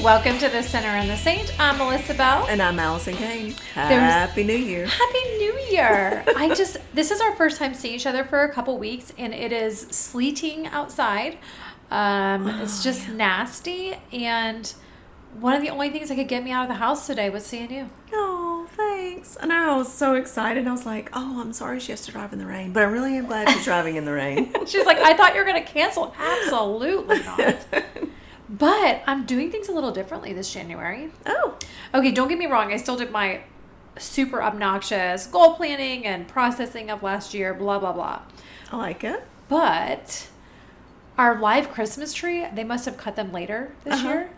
welcome to the Sinner and the Saint. I'm Melissa Bell. And I'm Allison Kane. Happy New Year. Happy New Year. This is our first time seeing each other for a couple weeks, and it is sleeting outside. It's just nasty, and one of the only things that could get me out of the house today was seeing you. Oh, thanks. I know, I was so excited. I was like, oh, I'm sorry she has to drive in the rain, but I really am glad she's driving in the rain. She's like, I thought you were going to cancel. Absolutely not. But I'm doing things a little differently this January. Oh. Okay, don't get me wrong. I still did my super obnoxious goal planning and processing of last year, blah, blah, blah. I like it. But our live Christmas tree, they must have cut them later this year,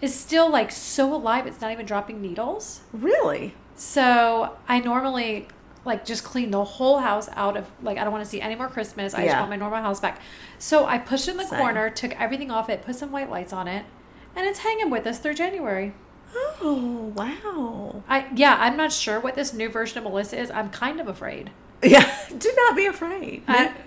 is still like so alive. It's not even dropping needles. Really? So I normally like just clean the whole house out of, like, I don't want to see any more Christmas. I just want my normal house back. So I pushed it in the corner, took everything off it, put some white lights on it, and it's hanging with us through January. Oh, wow. I'm not sure what this new version of Melissa is. I'm kind of afraid. Yeah, do not be afraid.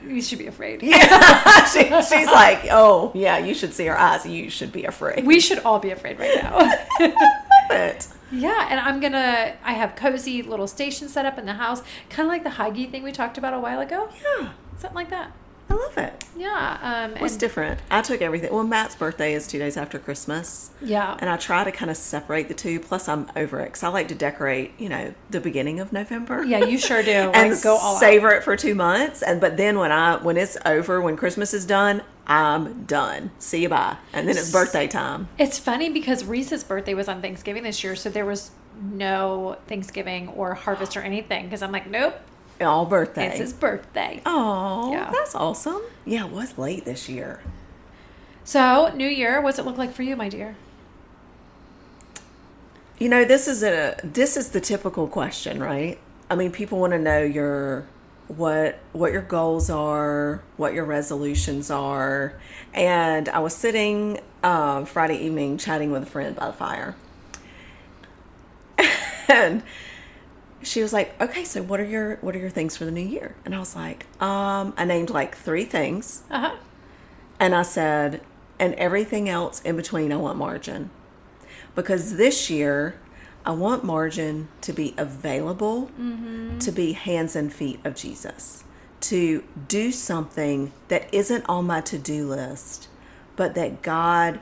You should be afraid. Yeah, she's like, oh, yeah, you should see her eyes. You should be afraid. We should all be afraid right now. Love it. Yeah, and I have cozy little stations set up in the house, kind of like the Hygge thing we talked about a while ago. Yeah. Something like that. I love it. Yeah. What's different? I took everything. Well, Matt's birthday is 2 days after Christmas. Yeah. And I try to kind of separate the two. Plus, I'm over it because I like to decorate, the beginning of November. Yeah, you sure do. And go all savor out. it for 2 months. But then when it's over, when Christmas is done, I'm done. See you bye. And then it's birthday time. It's funny because Reese's birthday was on Thanksgiving this year, so there was no Thanksgiving or harvest or anything because I'm like, nope. All birthday. It's his birthday. Oh, yeah. That's awesome. Yeah, it was late this year. So, New Year, what's it look like for you, my dear? This is the typical question, right? I mean, people want to know what your goals are, what your resolutions are. And I was sitting Friday evening chatting with a friend by the fire. And she was like, okay, so what are your things for the new year? And I was like, I named like 3 things. Uh-huh. And I said, and everything else in between, I want margin. Because this year, I want margin to be available, to be hands and feet of Jesus, to do something that isn't on my to-do list, but that God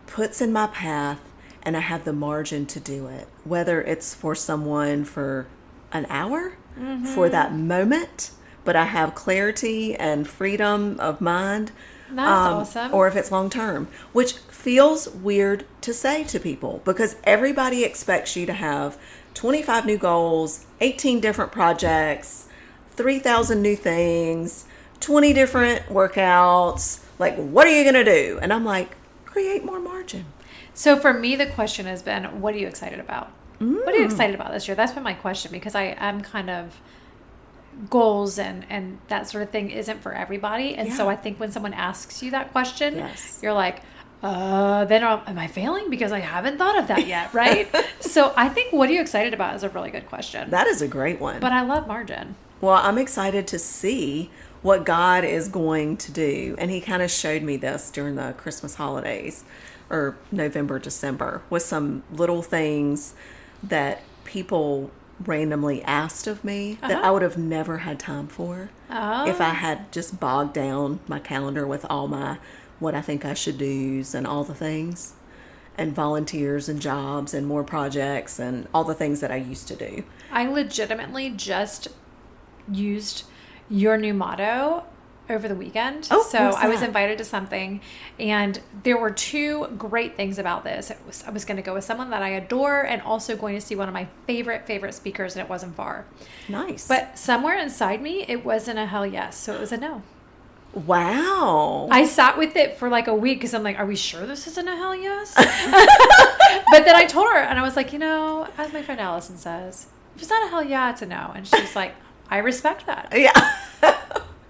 puts in my path and I have the margin to do it. Whether it's for someone for an hour, for that moment, but I have clarity and freedom of mind. That's awesome. Or if it's long term, which feels weird to say to people because everybody expects you to have 25 new goals, 18 different projects, 3,000 new things, 20 different workouts. Like, what are you going to do? And I'm like, create more margin. So for me, the question has been, what are you excited about? What are you excited about this year? That's been my question because I am kind of goals and that sort of thing isn't for everybody. And so I think when someone asks you that question, you're like, then am I failing? Because I haven't thought of that yet, right? So I think what are you excited about is a really good question. That is a great one. But I love margin. Well, I'm excited to see what God is going to do. And he kind of showed me this during the Christmas holidays or November, December with some little things that people randomly asked of me that I would have never had time for if I had just bogged down my calendar with all my what I think I should do's and all the things and volunteers and jobs and more projects and all the things that I used to do. I legitimately just used your new motto over the weekend. I was invited to something and there were 2 great things about this. I was going to go with someone that I adore and also going to see one of my favorite speakers, and it wasn't far. Nice. But somewhere inside me, it wasn't a hell yes. So it was a no. Wow. I sat with it for like a week because I'm like, are we sure this isn't a hell yes? But then I told her and I was like, as my friend Allison says, if it's not a hell yeah, it's a no. And she's like, I respect that. Yeah.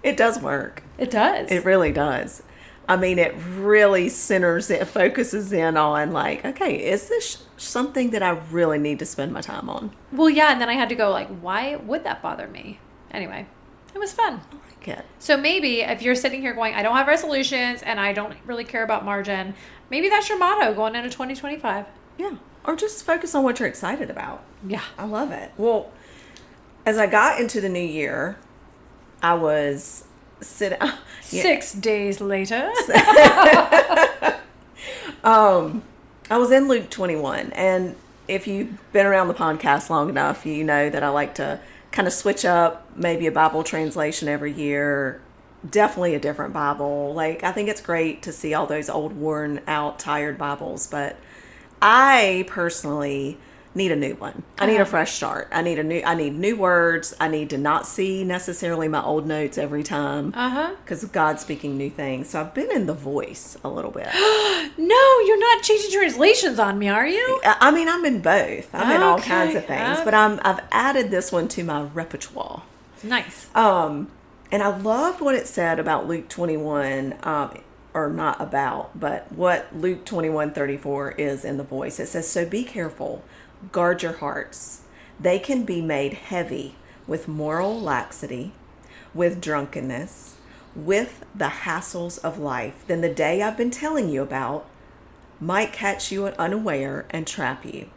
It does work. It does. It really does. I mean, it really focuses in on like, okay, is this something that I really need to spend my time on? Well, yeah. And then I had to go like, why would that bother me? Anyway. It was fun. I like it. So maybe if you're sitting here going, I don't have resolutions and I don't really care about margin, maybe that's your motto going into 2025. Yeah. Or just focus on what you're excited about. Yeah. I love it. Well, as I got into the new year, I was sitting... 6 days later. I was in Luke 21, and if you've been around the podcast long enough, you know that I like to kind of switch up maybe a Bible translation every year, definitely a different Bible. Like, I think it's great to see all those old, worn out, tired Bibles, but I personally need a new one. I need a fresh start. I need new words. I need to not see necessarily my old notes every time. Because God's speaking new things. So I've been in The Voice a little bit. No, you're not changing translations on me, are you? I mean, I'm in both. I'm in all kinds of things. But I've added this one to my repertoire. Nice. And I loved what it said about Luke 21, or not about, but what Luke 21:34 is in The Voice. It says, so be careful. Guard your hearts. They can be made heavy with moral laxity, with drunkenness, with the hassles of life. Then the day I've been telling you about might catch you unaware and trap you.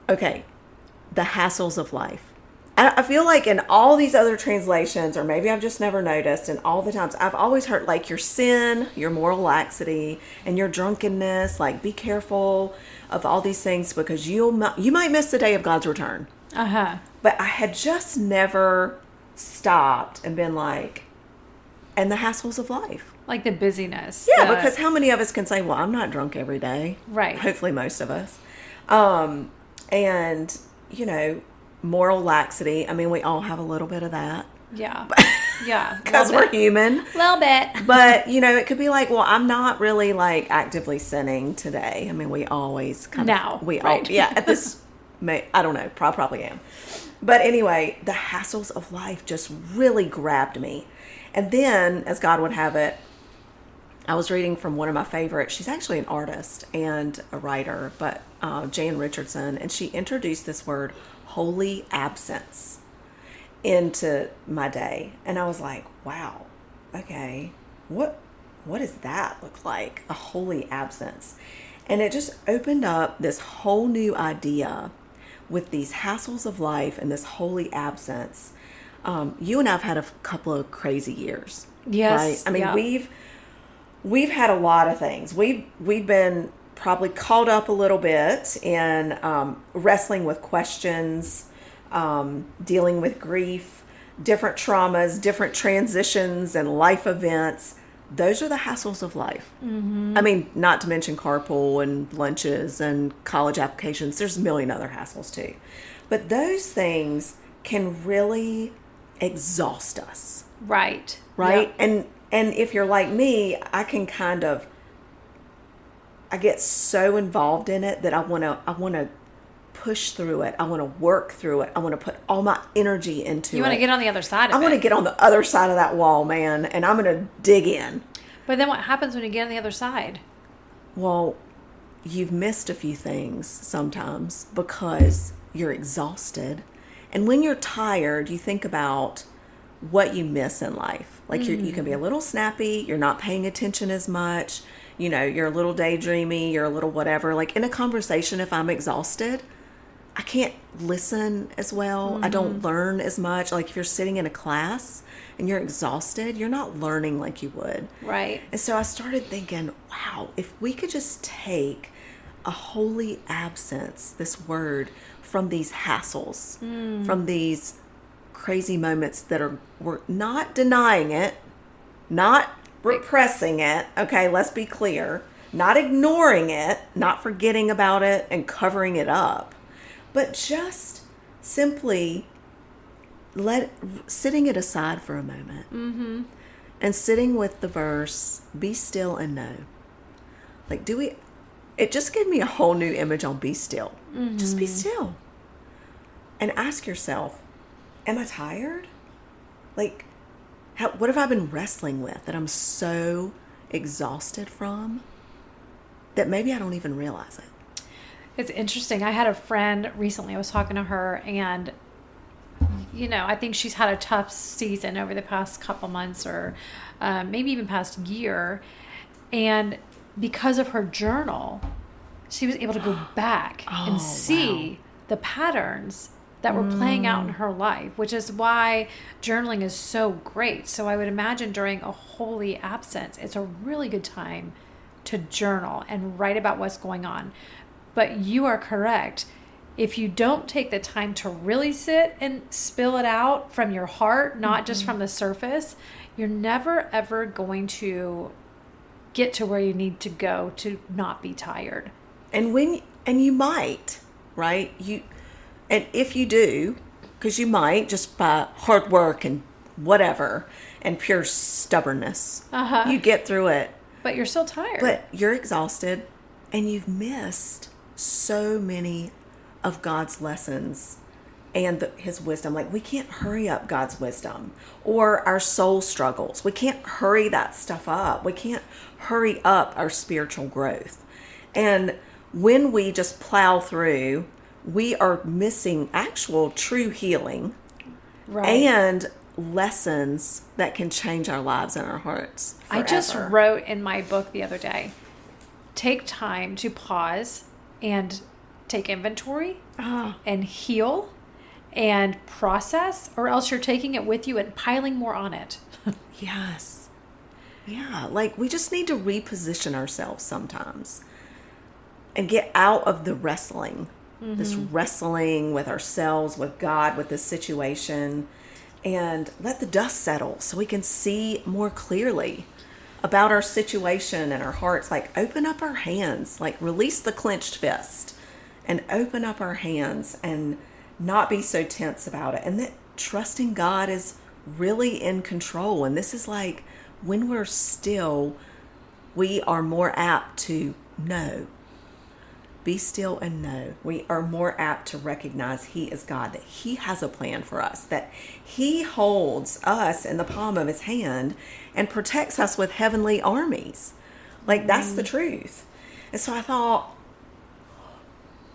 Okay, the hassles of life. I feel like in all these other translations, or maybe I've just never noticed, and all the times I've always heard like your sin, your moral laxity, and your drunkenness, like be careful of all these things because you might miss the day of God's return. But I had just never stopped and been like, and the hassles of life. Like the busyness. Yeah, because how many of us can say, well, I'm not drunk every day. Right. Hopefully most of us. And, you know, moral laxity. I mean, we all have a little bit of that. Yeah. Yeah. Because we're human. A little bit. But, you know, it could be like, well, I'm not really like actively sinning today. I mean, we always kind of. Right. Yeah, at this, I don't know, probably am. But anyway, the hassles of life just really grabbed me. And then, as God would have it, I was reading from one of my favorites. She's actually an artist and a writer, but Jan Richardson, and she introduced this word, holy absence, into my day. And I was like, wow, okay, what does that look like? A holy absence. And it just opened up this whole new idea with these hassles of life and this holy absence. You and I have had a couple of crazy years. Yes. Right? I mean, we've had a lot of things. We've been probably caught up a little bit in wrestling with questions, dealing with grief, different traumas, different transitions and life events. Those are the hassles of life. Mm-hmm. I mean, not to mention carpool and lunches and college applications. There's a million other hassles too. But those things can really exhaust us. Right. Right? Yep. And if you're like me, I get so involved in it that I want to push through it. I want to work through it. I want to put all my energy into it. You want to get on the other side of it. I want to get on the other side of that wall, man, and I'm going to dig in. But then what happens when you get on the other side? Well, you've missed a few things sometimes because you're exhausted. And when you're tired, you think about what you miss in life. Like you can be a little snappy. You're not paying attention as much. You know, you're a little daydreamy. You're a little whatever. Like in a conversation, if I'm exhausted, I can't listen as well. Mm-hmm. I don't learn as much. Like if you're sitting in a class and you're exhausted, you're not learning like you would. Right. And so I started thinking, wow, if we could just take a holy absence, this word, from these hassles, from these crazy moments that we're not denying it, not repressing it. Okay, let's be clear. Not ignoring it, not forgetting about it and covering it up, but just simply sitting it aside for a moment and sitting with the verse, be still and know. Like, it just gave me a whole new image on be still. Just be still. And ask yourself, am I tired? Like, what have I been wrestling with that I'm so exhausted from that maybe I don't even realize it? It's interesting. I had a friend recently, I was talking to her, and I think she's had a tough season over the past couple months or maybe even past year. And because of her journal, she was able to go back and see the patterns that were playing out in her life, which is why journaling is so great. So I would imagine during a holy absence, it's a really good time to journal and write about what's going on. But you are correct. If you don't take the time to really sit and spill it out from your heart, not just from the surface, you're never, ever going to get to where you need to go to not be tired. And you might, right? And if you do, because you might, just by hard work and whatever, and pure stubbornness, you get through it. But you're still tired. But you're exhausted, and you've missed so many of God's lessons and his wisdom. Like, we can't hurry up God's wisdom or our soul struggles. We can't hurry that stuff up. We can't hurry up our spiritual growth. And when we just plow through, we are missing actual true healing, right, and lessons that can change our lives and our hearts forever. I just wrote in my book the other day, take time to pause and take inventory and heal and process, or else you're taking it with you and piling more on it. Yes. Yeah. Like, we just need to reposition ourselves sometimes and get out of the wrestling, this wrestling with ourselves, with God, with this situation, and let the dust settle so we can see more clearly about our situation and our hearts. Like, open up our hands, like release the clenched fist and open up our hands and not be so tense about it. And that trusting God is really in control. And this is like, when we're still, we are more apt to know. Be still and know. We are more apt to recognize He is God, that He has a plan for us, that He holds us in the palm of His hand and protects us with heavenly armies. Like, that's the truth. And so I thought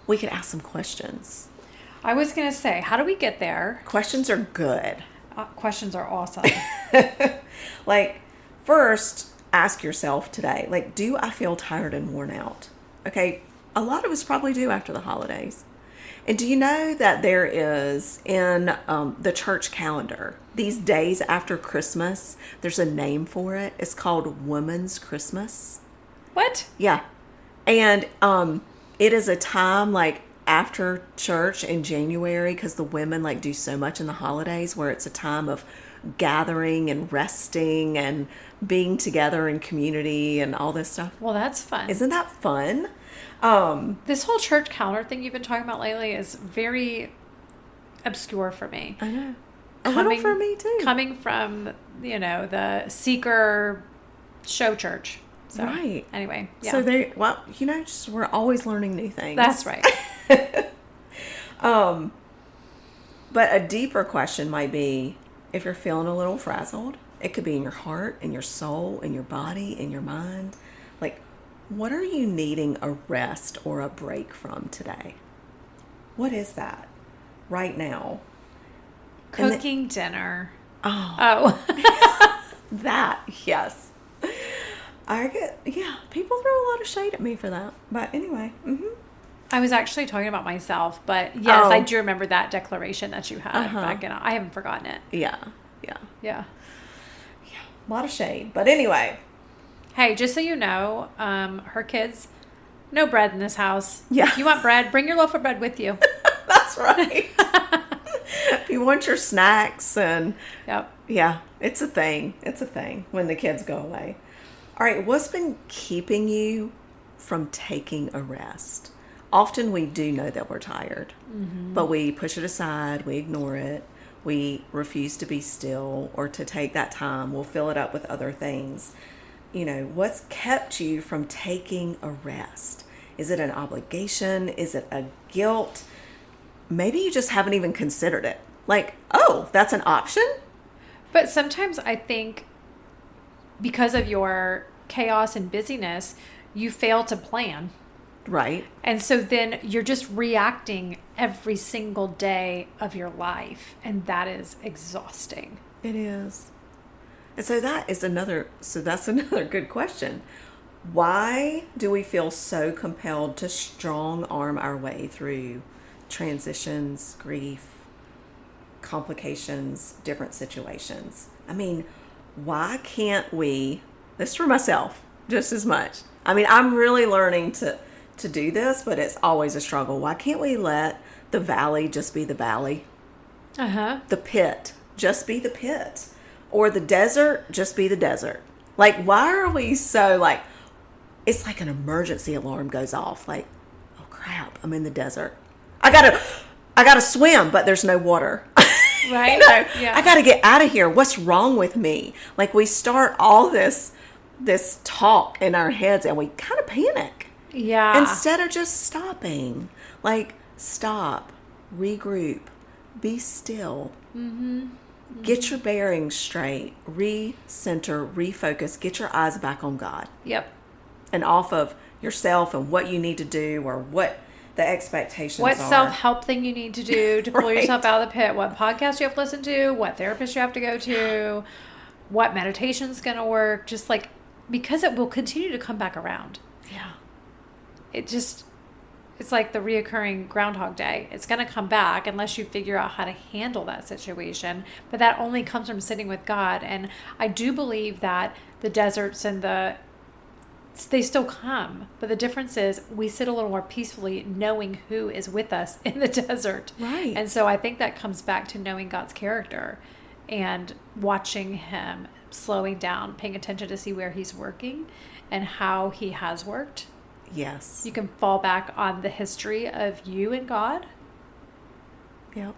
we could ask some questions. I was going to say, how do we get there? Questions are good. Questions are awesome. Like, first, ask yourself today, like, do I feel tired and worn out? Okay, a lot of us probably do after the holidays. And do you know that there is, in the church calendar, these days after Christmas, there's a name for it. It's called Women's Christmas. What? Yeah. And it is a time, like, after church in January, because the women, like, do so much in the holidays, where it's a time of gathering and resting and being together in community and all this stuff. Well, that's fun. Isn't that fun? This whole church calendar thing you've been talking about lately is very obscure for me. I know. A little for me too. Coming from, the seeker show church. So, right. Anyway. Yeah. So just, we're always learning new things. That's right. But a deeper question might be, if you're feeling a little frazzled, it could be in your heart, in your soul, in your body, in your mind. Like, what are you needing a rest or a break from today? What is that right now? Cooking dinner. Oh. That, yes. People throw a lot of shade at me for that. But anyway. I was actually talking about myself, but yes, I do remember that declaration that you had back in. I haven't forgotten it. Yeah. A lot of shade. But anyway. Hey, just so you know, her kids, no bread in this house. Yeah. If you want bread, bring your loaf of bread with you. That's right. If you want your snacks and... Yep. Yeah, it's a thing. It's a thing when the kids go away. All right, what's been keeping you from taking a rest? Often we do know that we're tired, but we push it aside, we ignore it, we refuse to be still or to take that time. We'll fill it up with other things. What's kept you from taking a rest? Is it an obligation? Is it a guilt? Maybe you just haven't even considered it. Like, oh, that's an option? But sometimes I think because of your chaos and busyness, you fail to plan. Right. And so then you're just reacting every single day of your life. And that is exhausting. It is. And so that's another good question. Why do we feel so compelled to strong arm our way through transitions, grief, complications, different situations? I mean, why can't we, this is for myself just as much. I mean, I'm really learning to do this, but it's always a struggle. Why can't we let the valley just be the valley? The pit just be the pit, or the desert just be the desert? Like, why are we so like, it's like an emergency alarm goes off. Like, oh crap, I'm in the desert. I gotta swim, but there's no water. Right. I gotta get out of here. What's wrong with me? Like, we start all this talk in our heads and we kind of panic. Yeah. Instead of just stopping. Like, stop, regroup, be still. Get your bearings straight, recenter, refocus, get your eyes back on God. Yep. And off of yourself and what you need to do, or what the expectations what are. self-help thing you need to do to pull Right. yourself out of the pit, what podcast you have to listen to, what therapist you have to go to, what meditation's going to work, just like, because it will continue to come back around. Yeah. It's like the reoccurring Groundhog Day. It's going to come back unless you figure out how to handle that situation. But that only comes from sitting with God. And I do believe that the deserts and they still come. But the difference is we sit a little more peacefully knowing who is with us in the desert. Right. And so I think that comes back to knowing God's character and watching him, slowing down, paying attention to see where he's working and how he has worked. Yes. You can fall back on the history of you and God. Yep.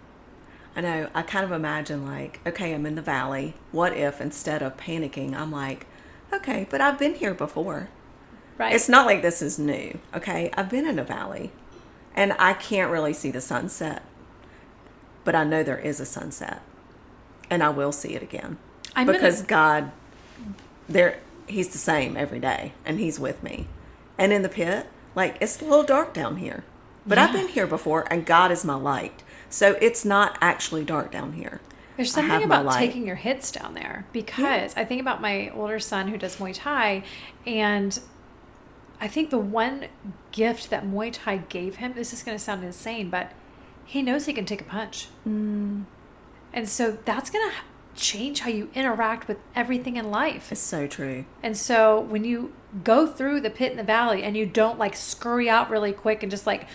I know. I kind of imagine, like, okay, I'm in the valley. What if instead of panicking, I'm like, okay, but I've been here before. Right. It's not like this is new. Okay. I've been in a valley and I can't really see the sunset, but I know there is a sunset and I will see it again because God, he's the same every day and he's with me. And in the pit, like, it's a little dark down here. But I've been here before, and God is my light. So it's not actually dark down here. There's something about taking your hits down there. Because I think about my older son who does Muay Thai, and I think the one gift that Muay Thai gave him, this is going to sound insane, but he knows he can take a punch. And so that's going to change how you interact with everything in life. It's so true. And so when you go through the pit in the valley and you don't like scurry out really quick and just like,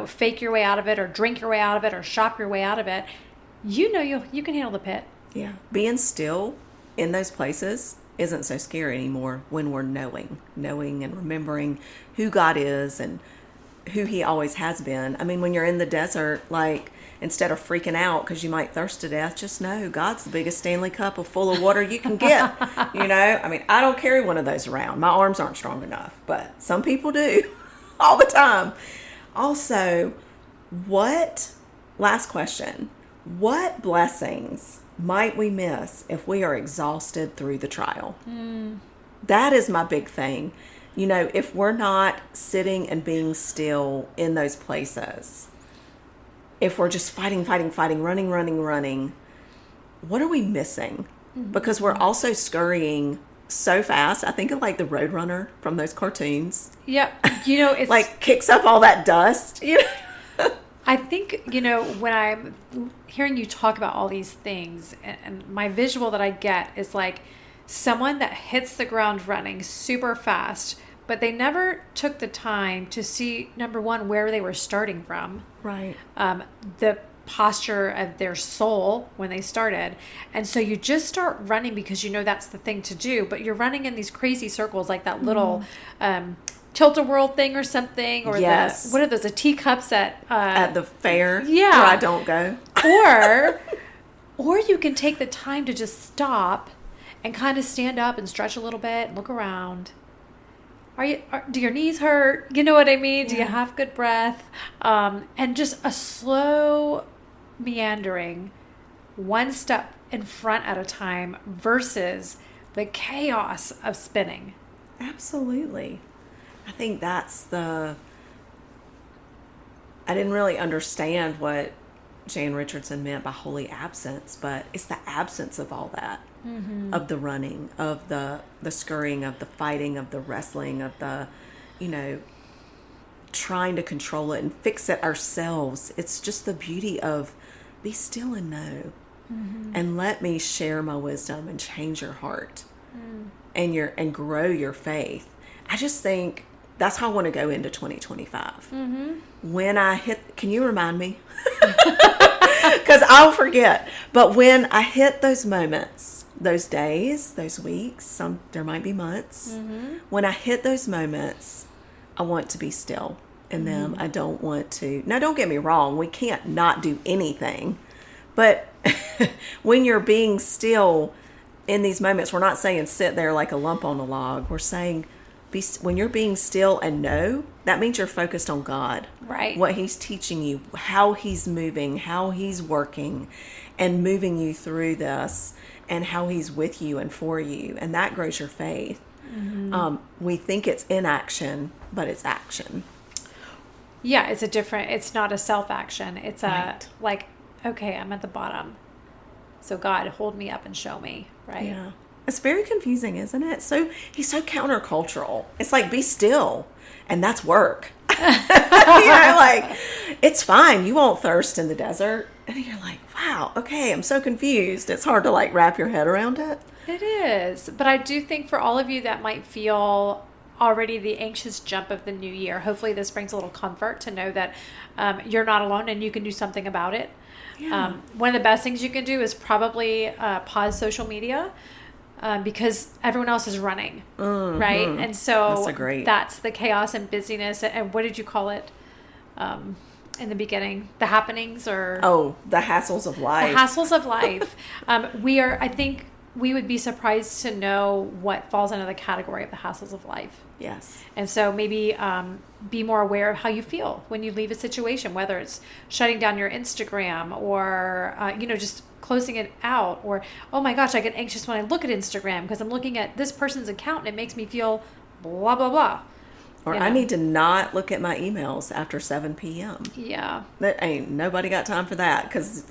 fake your way out of it or drink your way out of it or shop your way out of it, you can handle the pit. Yeah. Being still in those places isn't so scary anymore when we're knowing and remembering who God is and who he always has been. I mean, when you're in the desert, like, instead of freaking out because you might thirst to death, just know God's the biggest Stanley cup full of water you can get. I mean, I don't carry one of those around. My arms aren't strong enough, but some people do all the time. Also, last question, what blessings might we miss if we are exhausted through the trial? That is my big thing. If we're not sitting and being still in those places, if we're just fighting, running, what are we missing? Because we're also scurrying so fast. I think of like the Roadrunner from those cartoons. Yep. It's like kicks up all that dust. I think, when I'm hearing you talk about all these things and my visual that I get is like someone that hits the ground running super fast, but they never took the time to see, number one, where they were starting from. Right. The posture of their soul when they started. And so you just start running because that's the thing to do, but you're running in these crazy circles like that little tilt-a-whirl thing or something. Or yes. What are those, the teacups at the fair? Yeah. Where I don't go. Or you can take the time to just stop and kind of stand up and stretch a little bit and look around. Do your knees hurt? You know what I mean? Yeah. Do you have good breath? And just a slow meandering, one step in front at a time versus the chaos of spinning. Absolutely. I think that's I didn't really understand what Jan Richardson meant by holy absence, but it's the absence of all that, of the running, of the scurrying, of the fighting, of the wrestling, of the, trying to control it and fix it ourselves. It's just the beauty of be still and know, and let me share my wisdom and change your heart and grow your faith. I just think that's how I want to go into 2025. When I hit, can you remind me? Because I'll forget. But when I hit those moments, those days, those weeks, there might be months. When I hit those moments, I want to be still in them. I don't want to. Now, don't get me wrong. We can't not do anything. But when you're being still in these moments, we're not saying sit there like a lump on a log. We're saying when you're being still and know, that means you're focused on God. Right. What He's teaching you, how He's moving, how He's working and moving you through this, and how He's with you and for you. And that grows your faith. We think it's inaction, but it's action. Yeah, it's not a self-action. It's like, okay, I'm at the bottom. So God, hold me up and show me, right? Yeah. It's very confusing, isn't it? He's so countercultural. It's like, be still. And that's work. It's fine. You won't thirst in the desert. And you're like, wow, okay, I'm so confused. It's hard to wrap your head around it. It is. But I do think for all of you that might feel already the anxious jump of the new year, hopefully this brings a little comfort to know that you're not alone and you can do something about it. Yeah. One of the best things you can do is probably pause social media. Because everyone else is running, right? And so that's the chaos and busyness. And what did you call it in the beginning? The happenings or? Oh, the hassles of life. The hassles of life. I think we would be surprised to know what falls under the category of the hassles of life. Yes. And so maybe be more aware of how you feel when you leave a situation, whether it's shutting down your Instagram or, just closing it out, or, oh my gosh, I get anxious when I look at Instagram because I'm looking at this person's account and it makes me feel blah, blah, blah. Or I need to not look at my emails after 7 p.m. Yeah. That ain't nobody got time for that. Because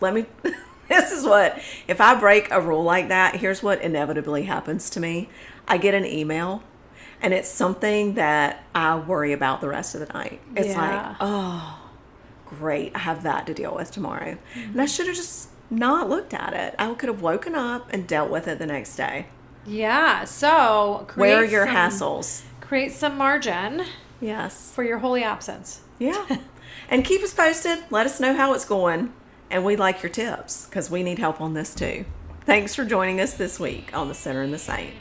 this is what, if I break a rule like that, here's what inevitably happens to me. I get an email and it's something that I worry about the rest of the night. It's like, oh, great. I have that to deal with tomorrow. And I should have just not looked at it. I could have woken up and dealt with it the next day. Yeah. So where are your hassles? Create some margin. Yes. For your holy absence. Yeah. And keep us posted. Let us know how it's going. And we like your tips because we need help on this too. Thanks for joining us this week on The Sinner and the Saint.